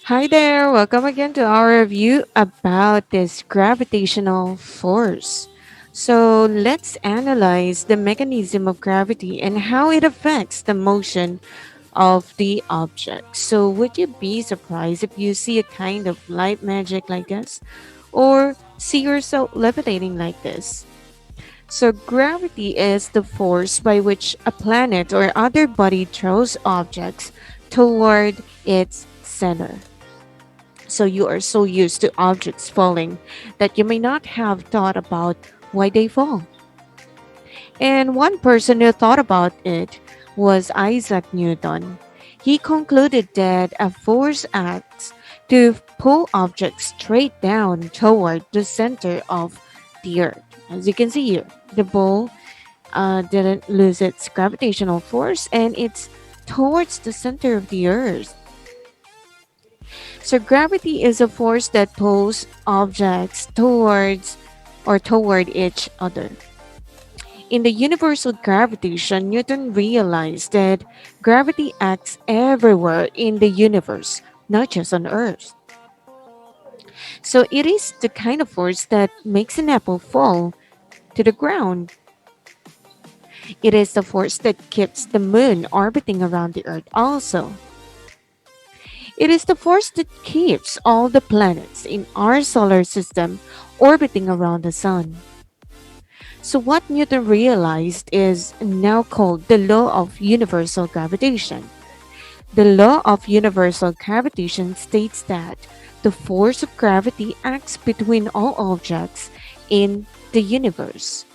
Hi there, welcome again to our review about this gravitational force. So, let's analyze the mechanism of gravity and how it affects the motion of the object. So, would you be surprised if you see a kind of light magic like this or see yourself levitating like this? So, gravity is the force by which a planet or other body throws objects toward its center. So you are so used to objects falling that you may not have thought about why they fall. And one person who thought about it was Isaac Newton. He concluded that a force acts to pull objects straight down toward the center of the earth. As you can see here, the ball didn't lose its gravitational force and it's towards the center of the earth. So gravity is a force that pulls objects towards or toward each other. In the universal gravitation, Newton realized that gravity acts everywhere in the universe, not just on Earth. So it is the kind of force that makes an apple fall to the ground. It is the force that keeps the moon orbiting around the Earth also. It is the force that keeps all the planets in our solar system orbiting around the sun. So, what Newton realized is now called the law of universal gravitation. The law of universal gravitation states that the force of gravity acts between all objects in the universe.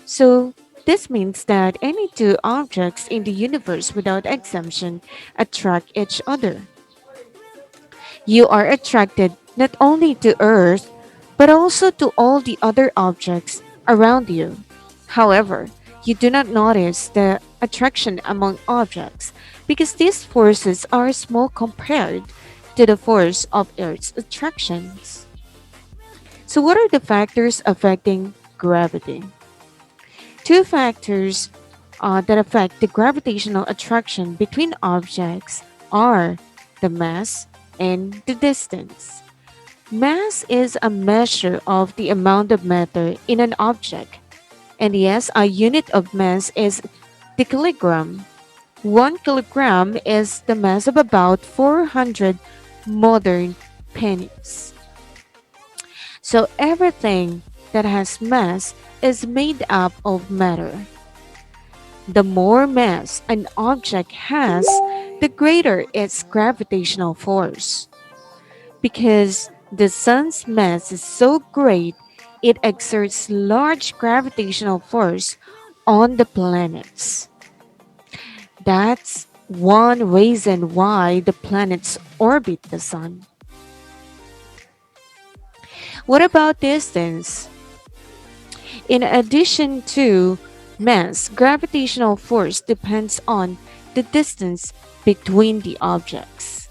So, this means that any two objects in the universe without exemption attract each other. You are attracted not only to Earth, but also to all the other objects around you. However, you do not notice the attraction among objects because these forces are small compared to the force of Earth's attractions. So, what are the factors affecting gravity? Two factors that affect the gravitational attraction between objects are the mass and the distance. Mass is a measure of the amount of matter in an object. And yes, a unit of mass is the kilogram. 1 kilogram is the mass of about 400 modern pennies. So everything that has mass is made up of matter. The more mass an object has, the greater its gravitational force. Because the sun's mass is so great, it exerts large gravitational force on the planets. That's one reason why the planets orbit the sun. What about distance? In addition to mass, gravitational force depends on the distance between the objects.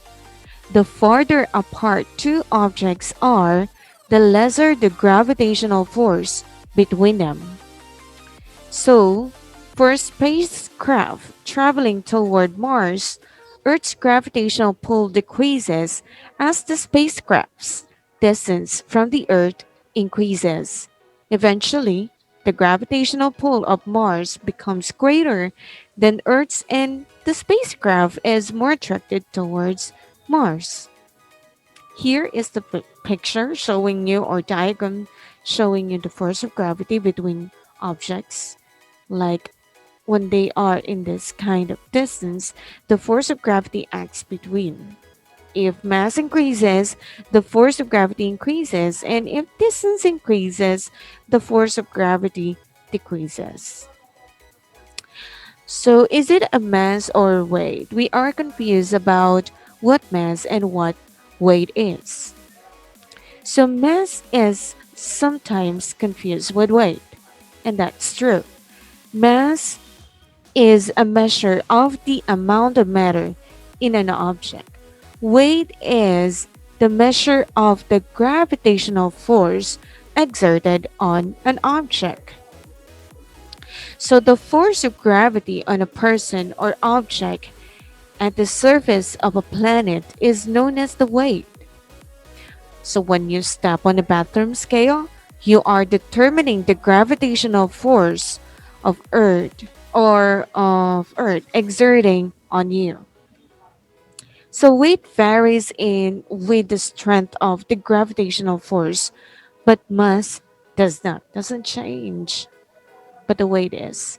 The farther apart two objects are, the lesser the gravitational force between them. So, for a spacecraft traveling toward Mars, Earth's gravitational pull decreases as the spacecraft's distance from the Earth increases. Eventually, the gravitational pull of Mars becomes greater than Earth's and the spacecraft is more attracted towards Mars. Here is the picture showing you or diagram showing you the force of gravity between objects. Like when they are in this kind of distance, the force of gravity acts between. If mass increases, the force of gravity increases, and if distance increases, the force of gravity decreases. So, is it a mass or weight? We are confused about what mass and what weight is. So, mass is sometimes confused with weight, and that's true. Mass is a measure of the amount of matter in an object. Weight is the measure of the gravitational force exerted on an object. So the force of gravity on a person or object at the surface of a planet is known as the weight. So when you step on a bathroom scale, you are determining the gravitational force of Earth exerting on you. So weight varies in with the strength of the gravitational force, but mass doesn't change, but the weight is.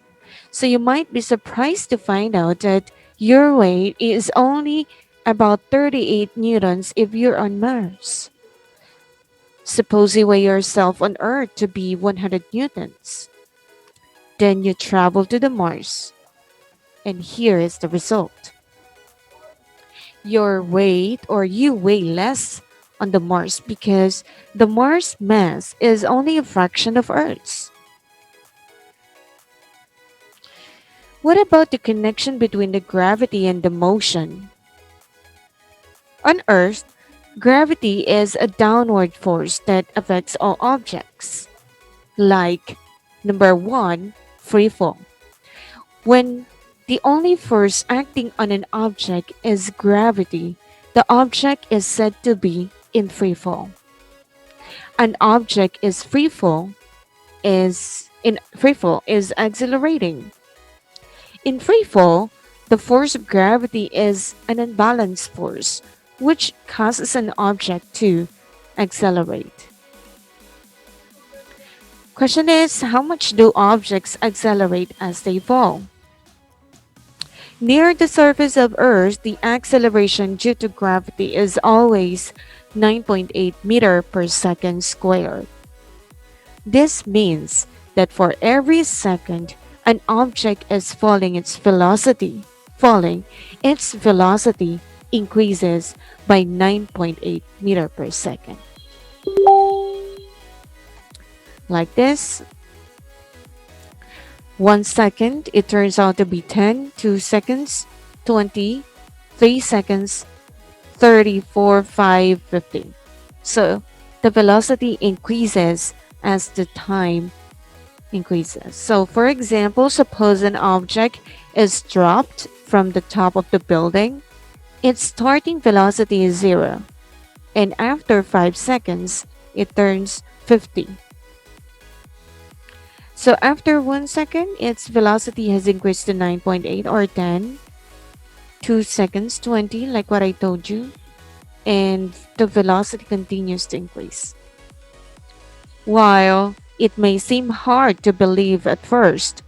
So you might be surprised to find out that your weight is only about 38 newtons if you're on Mars. Suppose you weigh yourself on Earth to be 100 newtons. Then you travel to the Mars, and here is the result. Your weight or you weigh less on the Mars because the Mars mass is only a fraction of Earth's. What about the connection between the gravity and the motion? On Earth, gravity is a downward force that affects all objects, like number 1, free fall. When the only force acting on an object is gravity, the object is said to be in free fall. An object is accelerating. In free fall, the force of gravity is an unbalanced force, which causes an object to accelerate. Question is, how much do objects accelerate as they fall? Near the surface of Earth, the acceleration due to gravity is always 9.8 meter per second squared. This means that for every second an object is falling, its velocity increases by 9.8 meter per second. Like this, 1 second, it turns out to be 10, 2 seconds, 20, 3 seconds, 34, 5, 15. So the velocity increases as the time increases. So for example, suppose an object is dropped from the top of the building. Its starting velocity is 0, and after 5 seconds, it turns 50. So after 1 second, its velocity has increased to 9.8 or 10. 2 seconds, 20, like what I told you. And the velocity continues to increase. While it may seem hard to believe at first,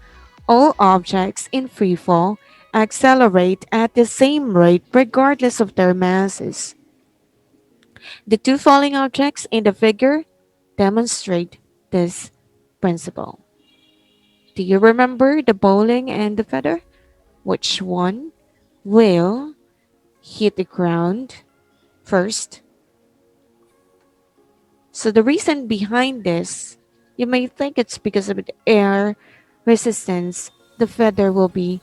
all objects in freefall accelerate at the same rate regardless of their masses. The two falling objects in the figure demonstrate this principle. Do you remember the bowling and the feather? Which one will hit the ground first? So the reason behind this, you may think it's because of the air resistance. The feather will be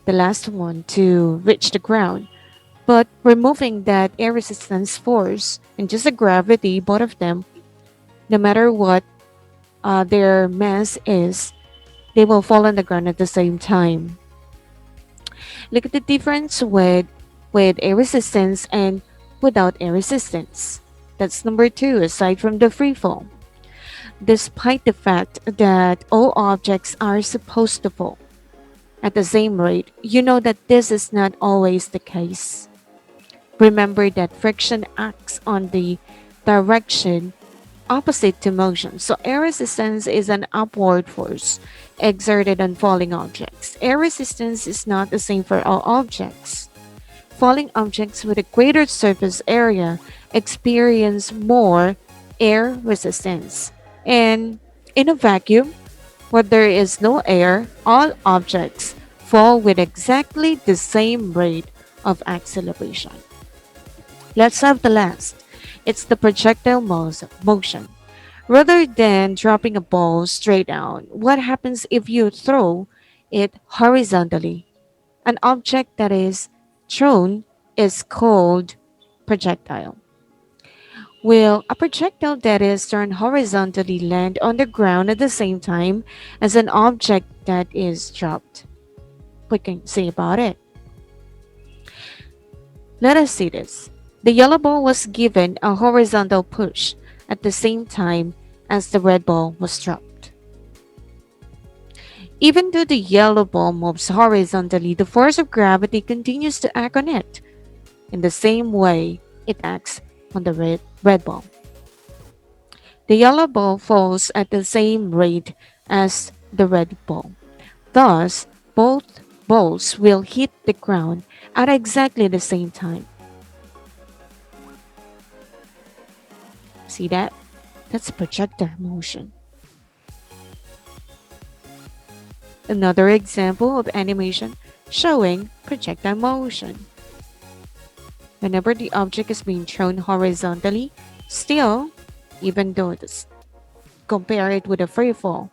the last one to reach the ground. But removing that air resistance force and just the gravity, both of them, no matter what their mass is, they will fall on the ground at the same time. Look at the difference with air resistance and without air resistance. That's number 2, aside from the free fall. Despite the fact that all objects are supposed to fall at the same rate, you know that this is not always the case. Remember that friction acts on the direction opposite to motion. So air resistance is an upward force exerted on falling objects. Air resistance is not the same for all objects. Falling objects with a greater surface area experience more air resistance. And in a vacuum, where there is no air, all objects fall with exactly the same rate of acceleration. Let's have the last. It's the motion. Rather than dropping a ball straight down, what happens if you throw it horizontally? An object that is thrown is called projectile. Will a projectile that is turned horizontally land on the ground at the same time as an object that is dropped? What can you say about it? Let us see this. The yellow ball was given a horizontal push at the same time as the red ball was dropped. Even though the yellow ball moves horizontally, the force of gravity continues to act on it in the same way it acts on the red ball. The yellow ball falls at the same rate as the red ball. Thus, both balls will hit the ground at exactly the same time. See that? That's projector motion. Another example of animation showing projectile motion. Whenever the object is being thrown horizontally, still, even though it's compare it with a free fall,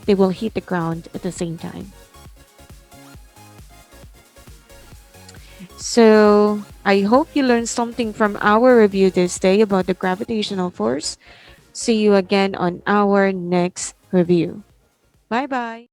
they will hit the ground at the same time. So, I hope you learned something from our review this day about the gravitational force. See you again on our next review. Bye bye.